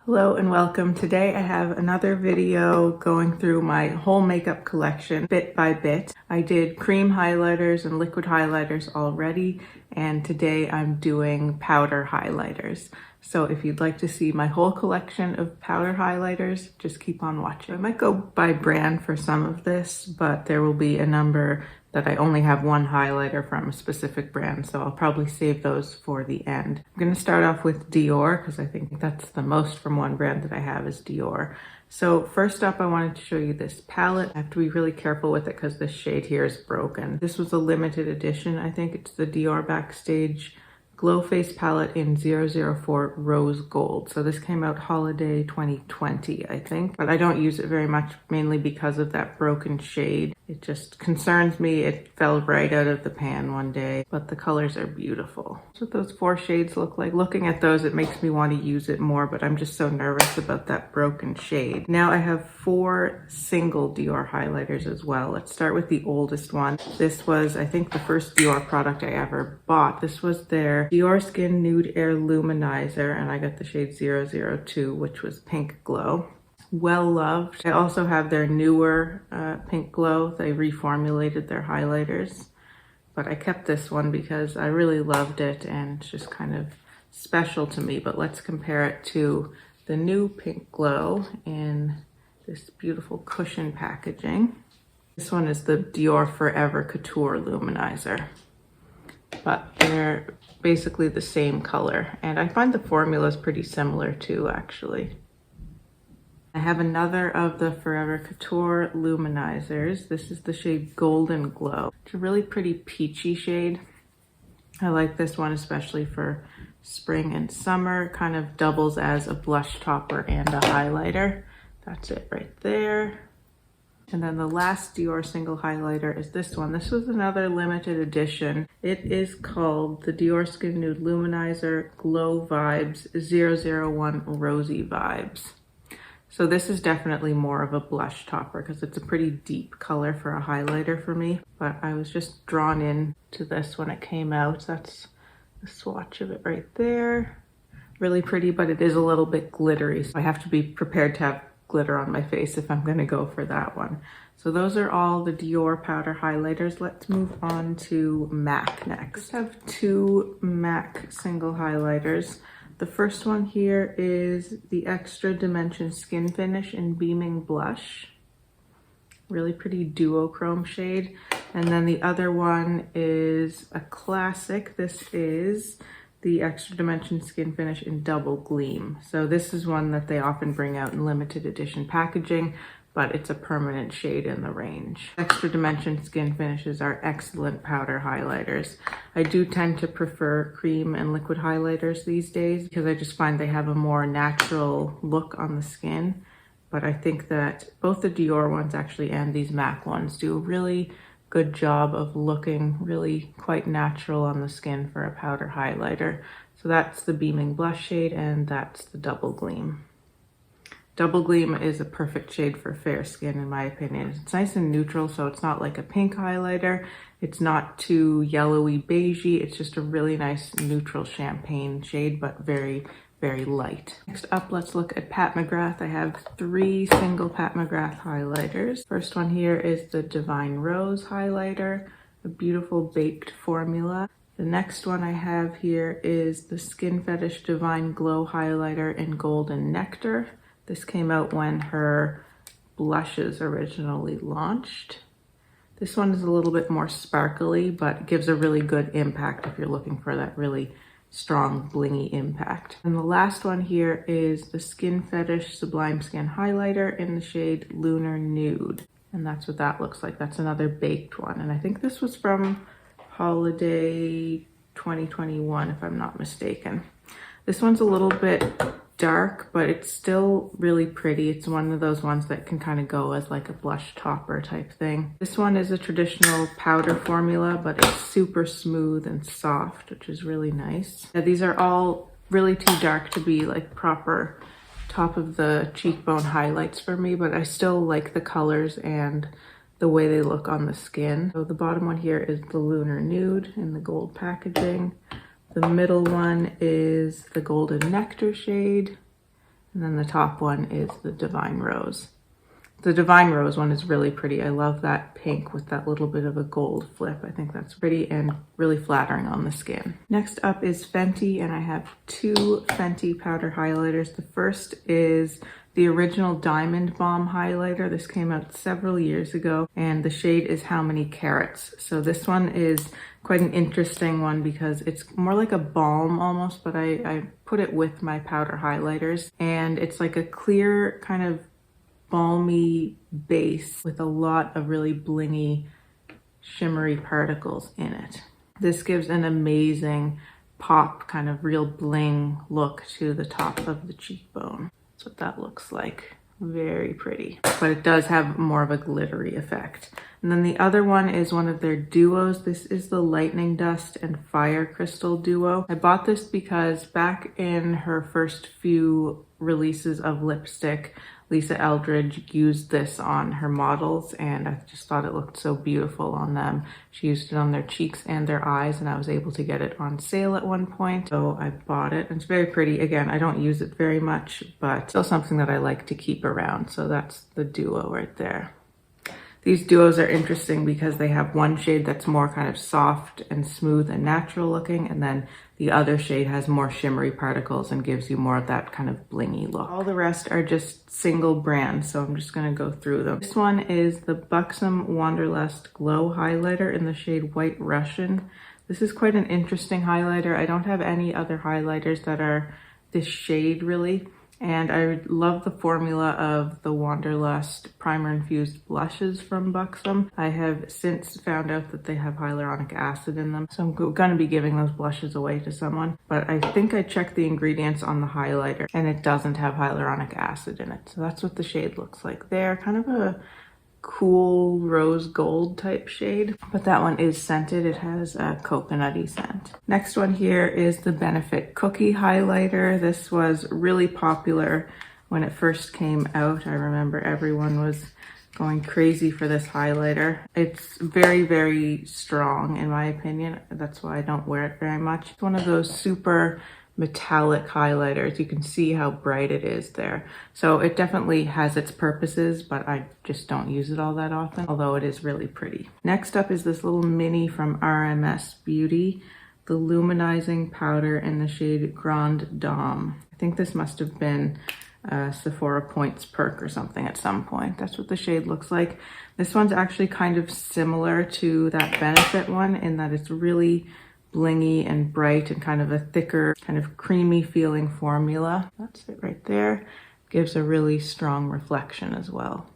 Hello and welcome. Today I have another video going through my whole makeup collection bit by bit. I did cream highlighters and liquid highlighters already, and today I'm doing powder highlighters. So if you'd like to see my whole collection of powder highlighters, just keep on watching. I might go by brand for some of this, but there will be a number that I only have one highlighter from a specific brand, so I'll probably save those for the end. I'm gonna start off with Dior because I think that's the most from one brand that I have is Dior. So first up, I wanted to show you this palette. I have to be really careful with it because this shade here is broken. This was a limited edition. I think it's the Dior Backstage Glow Face Palette in 004 Rose Gold. So this came out holiday 2020, I think, but I don't use it very much, mainly because of that broken shade. It just concerns me. It fell right out of the pan one day, but the colors are beautiful. That's what those four shades look like. Looking at those, it makes me want to use it more, but I'm just so nervous about that broken shade. Now I have four single Dior highlighters as well. Let's start with the oldest one. This was, I think, the first Dior product I ever bought. This was their Dior Skin Nude Air Luminizer, and I got the shade 002, which was Pink Glow. Well loved. I also have their newer Pink Glow. They reformulated their highlighters, but I kept this one because I really loved it and it's just kind of special to me. But let's compare it to the new Pink Glow in this beautiful cushion packaging. This one is the Dior Forever Couture Luminizer, but they're basically the same color, and I find the formula is pretty similar too, actually. I have another of the Forever Couture Luminizers. This is the shade Golden Glow. It's a really pretty peachy shade. I like this one especially for spring and summer. It kind of doubles as a blush topper and a highlighter. That's it right there. And then the last Dior single highlighter is this one. This was another limited edition. It is called the Dior Skin Nude Luminizer Glow Vibes 001 Rosy Vibes. So this is definitely more of a blush topper because it's a pretty deep color for a highlighter for me. But I was just drawn in to this when it came out. That's the swatch of it right there. Really pretty, but it is a little bit glittery. So I have to be prepared to have glitter on my face if I'm going to go for that one. So those are all the Dior powder highlighters. Let's move on to MAC next. I have two MAC single highlighters. The first one here is the Extra Dimension Skin Finish in Beaming Blush. Really pretty duochrome shade. And then the other one is a classic. This is the Extra Dimension Skin Finish in Double Gleam. So this is one that they often bring out in limited edition packaging, but it's a permanent shade in the range. Extra Dimension Skin Finishes are excellent powder highlighters. I do tend to prefer cream and liquid highlighters these days because I just find they have a more natural look on the skin. But I think that both the Dior ones actually and these MAC ones do a really good job of looking really quite natural on the skin for a powder highlighter. So that's the Beaming Blush shade and that's the Double Gleam. Double Gleam is a perfect shade for fair skin in my opinion. It's nice and neutral, so it's not like a pink highlighter. It's not too yellowy beigey. It's just a really nice neutral champagne shade, but very, very light. Next up, let's look at Pat McGrath. I have three single Pat McGrath highlighters. First one here is the Divine Rose highlighter, a beautiful baked formula. The next one I have here is the Skin Fetish Divine Glow highlighter in Golden Nectar. This came out when her blushes originally launched. This one is a little bit more sparkly, but gives a really good impact if you're looking for that really strong blingy impact. And the last one here is the Skin Fetish Sublime Skin highlighter in the shade Lunar Nude. And that's what that looks like. That's another baked one. And I think this was from holiday 2021, if I'm not mistaken. This one's a little bit dark, but it's still really pretty. It's one of those ones that can kind of go as like a blush topper type thing. This one is a traditional powder formula, but it's super smooth and soft, which is really nice. Now, these are all really too dark to be like proper top of the cheekbone highlights for me, but I still like the colors and the way they look on the skin. So the bottom one here is the Lunar Nude in the gold packaging. The middle one is the Golden Nectar shade. And then the top one is the Divine Rose. The Divine Rose one is really pretty. I love that pink with that little bit of a gold flip. I think that's pretty and really flattering on the skin. Next up is Fenty, and I have two Fenty powder highlighters. The first is the original Diamond Bomb highlighter. This came out several years ago, and the shade is How Many Carats. So this one is quite an interesting one because it's more like a balm almost, but I put it with my powder highlighters, and it's like a clear kind of balmy base with a lot of really blingy, shimmery particles in it. This gives an amazing pop, kind of real bling look to the top of the cheekbone. That's what that looks like. Very pretty, but it does have more of a glittery effect. And then the other one is one of their duos. This is the Lightning Dust and Fire Crystal duo. I bought this because back in her first few releases of lipstick, Lisa Eldridge used this on her models, and I just thought it looked so beautiful on them. She used it on their cheeks and their eyes, and I was able to get it on sale at one point, so I bought it. It's very pretty. Again, I don't use it very much, but still something that I like to keep around. So that's the duo right there. These duos are interesting because they have one shade that's more kind of soft and smooth and natural looking, and then the other shade has more shimmery particles and gives you more of that kind of blingy look. All the rest are just single brands, so I'm just gonna go through them. This one is the Buxom Wanderlust Glow Highlighter in the shade White Russian. This is quite an interesting highlighter. I don't have any other highlighters that are this shade really. And I love the formula of the Wanderlust Primer Infused Blushes from Buxom. I have since found out that they have hyaluronic acid in them, so I'm going to be giving those blushes away to someone. But I think I checked the ingredients on the highlighter, and it doesn't have hyaluronic acid in it. So that's what the shade looks like there. Kind of a cool rose gold type shade, but that one is scented. It has a coconutty scent. Next one here is the Benefit Cookie highlighter. This was really popular when it first came out. I remember everyone was going crazy for this highlighter. It's very, very strong in my opinion. That's why I don't wear it very much. It's one of those super metallic highlighters. You can see how bright it is there. So it definitely has its purposes, but I just don't use it all that often, although it is really pretty. Next up is this little mini from RMS Beauty, the Luminizing Powder in the shade Grande Dame. I think this must have been Sephora Points perk or something at some point. That's what the shade looks like. This one's actually kind of similar to that Benefit one in that it's really blingy and bright and kind of a thicker, kind of creamy feeling formula. That's it right there. Gives a really strong reflection as well.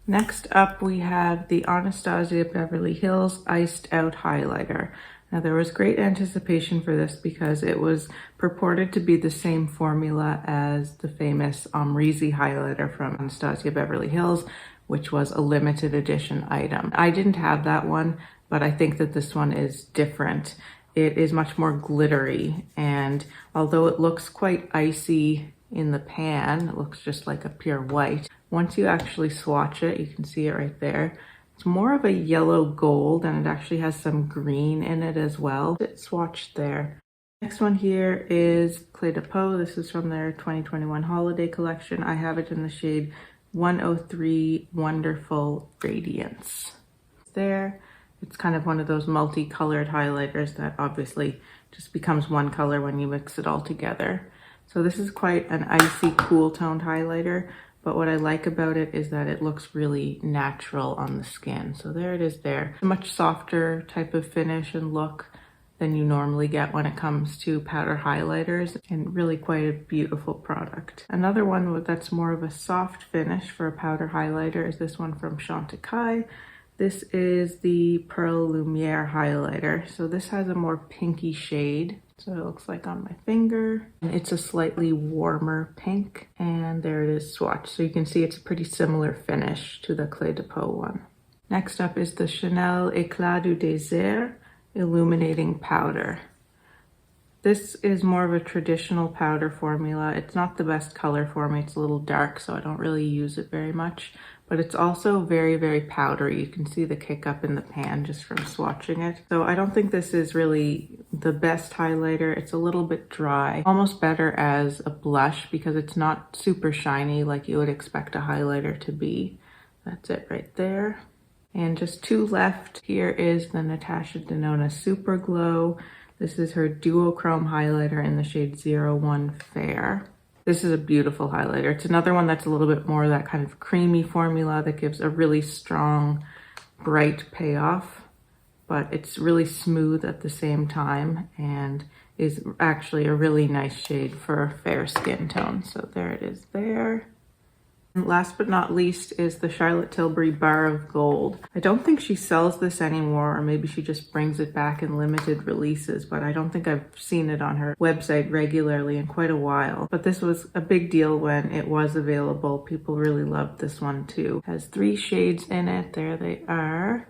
Next up, we have the Anastasia Beverly Hills Iced Out Highlighter. Now there was great anticipation for this because it was purported to be the same formula as the famous Amrezy highlighter from Anastasia Beverly Hills, which was a limited edition item. I didn't have that one, but I think that this one is different. It is much more glittery, and although it looks quite icy in the pan, it looks just like a pure white. Once you actually swatch it, you can see it right there. It's more of a yellow gold, and it actually has some green in it as well. It's swatched there. Next one here is Clé de Peau. This is from their 2021 holiday collection. I have it in the shade 103 Wonderful Radiance. There. It's kind of one of those multicolored highlighters that obviously just becomes one color when you mix it all together. So this is quite an icy, cool toned highlighter, but what I like about it is that it looks really natural on the skin. So there it is there. A much softer type of finish and look than you normally get when it comes to powder highlighters, and really quite a beautiful product. Another one that's more of a soft finish for a powder highlighter is this one from Chantecaille. This is the Pearl Lumiere highlighter. So this has a more pinky shade. So it looks like on my finger. And it's a slightly warmer pink. And there it is swatched. So you can see it's a pretty similar finish to the Clé de Peau one. Next up is the Chanel Éclat du Désert Illuminating Powder. This is more of a traditional powder formula. It's not the best color for me. It's a little dark, so I don't really use it very much. But it's also very, very powdery. You can see the kick up in the pan just from swatching it. So I don't think this is really the best highlighter. It's a little bit dry, almost better as a blush because it's not super shiny like you would expect a highlighter to be. That's it right there. And just two left. Here is the Natasha Denona Super Glow. This is her duochrome highlighter in the shade 01 Fair. This is a beautiful highlighter. It's another one that's a little bit more that kind of creamy formula that gives a really strong, bright payoff, but it's really smooth at the same time and is actually a really nice shade for fair skin tone. So there it is there. And last but not least is the Charlotte Tilbury Bar of Gold. I don't think she sells this anymore, or maybe she just brings it back in limited releases, but I don't think I've seen it on her website regularly in quite a while. But this was a big deal when it was available. People really loved this one too. It has 3 shades in it. There they are.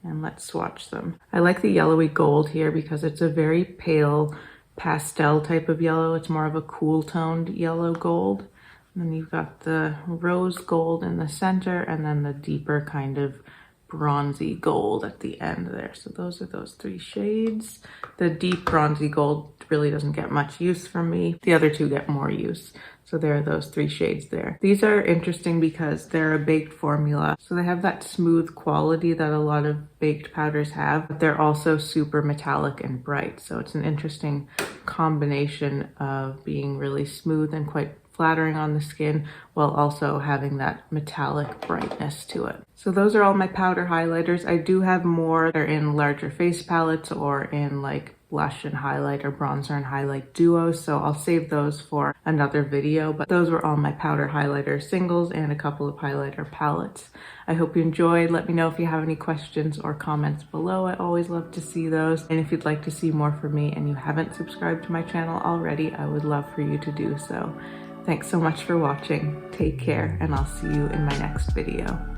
And let's swatch them. I like the yellowy gold here because it's a very pale pastel type of yellow. It's more of a cool toned yellow gold. And then you've got the rose gold in the center and then the deeper kind of bronzy gold at the end there. So those are those 3 shades. The deep bronzy gold really doesn't get much use from me. The other 2 get more use. So there are those 3 shades there. These are interesting because they're a baked formula. So they have that smooth quality that a lot of baked powders have, but they're also super metallic and bright. So it's an interesting combination of being really smooth and quite flattering on the skin while also having that metallic brightness to it. So those are all my powder highlighters. I do have more. They're in larger face palettes or in like blush and highlight or bronzer and highlight duos, so I'll save those for another video, but those were all my powder highlighter singles and a couple of highlighter palettes. I hope you enjoyed. Let me know if you have any questions or comments below. I always love to see those, and if you'd like to see more from me and you haven't subscribed to my channel already, I would love for you to do so. Thanks so much for watching. Take care, and I'll see you in my next video.